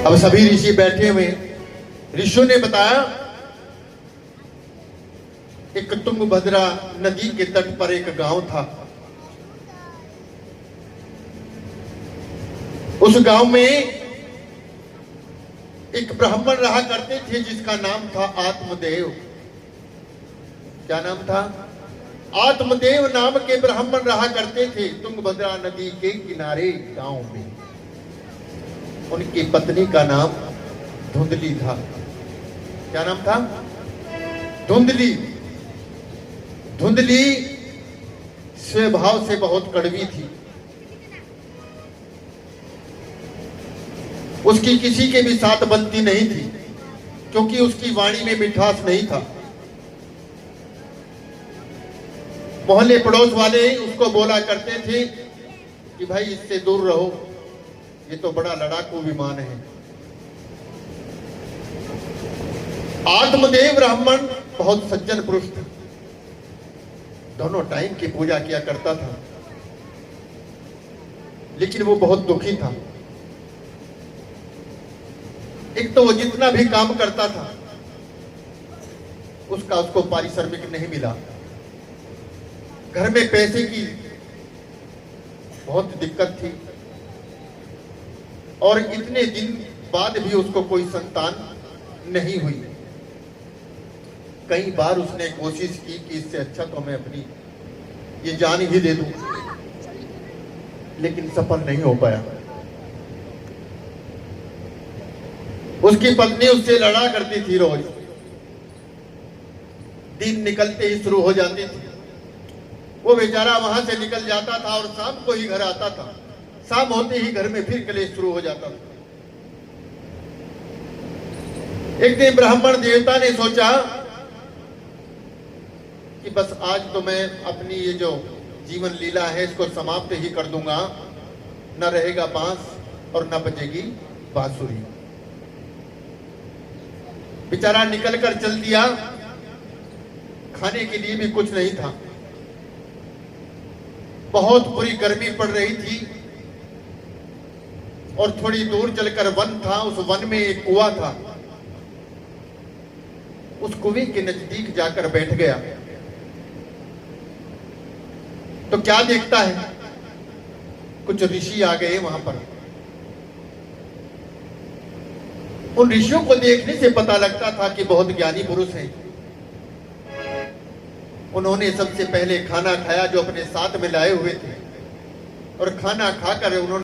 अब सभी ऋषि बैठे हुए, ऋषियों ने बताया एक तुंगभद्रा नदी के तट पर एक गांव था। उस गांव में एक ब्राह्मण रहा करते थे जिसका नाम था आत्मदेव। क्या नाम था? आत्मदेव नाम के ब्राह्मण रहा करते थे तुंगभद्रा नदी के किनारे गांव में। उनकी पत्नी का नाम धुंधली था। क्या नाम था? धुंधली। धुंधली स्वभाव से बहुत कड़वी थी। उसकी किसी के भी साथ बनती नहीं थी क्योंकि उसकी वाणी में मिठास नहीं था। मोहल्ले पड़ोस वाले उसको बोला करते थे कि भाई इससे दूर रहो, ये तो बड़ा लड़ाकू विमान है। आत्मदेव ब्राह्मण बहुत सज्जन पुरुष था, दोनों टाइम की पूजा किया करता था, लेकिन वो बहुत दुखी था। एक तो वो जितना भी काम करता था उसको पारिश्रमिक नहीं मिला। घर में पैसे की बहुत दिक्कत थी और इतने दिन बाद भी उसको कोई संतान नहीं हुई। कई बार उसने कोशिश की कि इससे अच्छा तो मैं अपनी ये जान ही दे दूं, लेकिन सफल नहीं हो पाया। उसकी पत्नी उससे लड़ा करती थी, रोज दिन निकलते ही शुरू हो जाती थी। वो बेचारा वहां से निकल जाता था और शाम को ही घर आता था। शाम होते ही घर में फिर कलेश शुरू हो जाता था। एक दिन ब्राह्मण देवता ने सोचा कि बस आज तो मैं अपनी ये जो जीवन लीला है इसको समाप्त ही कर दूंगा। न रहेगा बांस और न बजेगी बांसुरी। बेचारा निकलकर चल दिया। खाने के लिए भी कुछ नहीं था। बहुत बुरी गर्मी पड़ रही थी और थोड़ी दूर चलकर वन था। उस वन में एक कुआं था। उस कुएं के नजदीक जाकर बैठ गया तो क्या देखता है, कुछ ऋषि आ गए वहां पर। उन ऋषियों को देखने से पता लगता था कि बहुत ज्ञानी पुरुष हैं। उन्होंने सबसे पहले खाना खाया जो अपने साथ में लाए हुए थे और खाना खाकर उन्होंने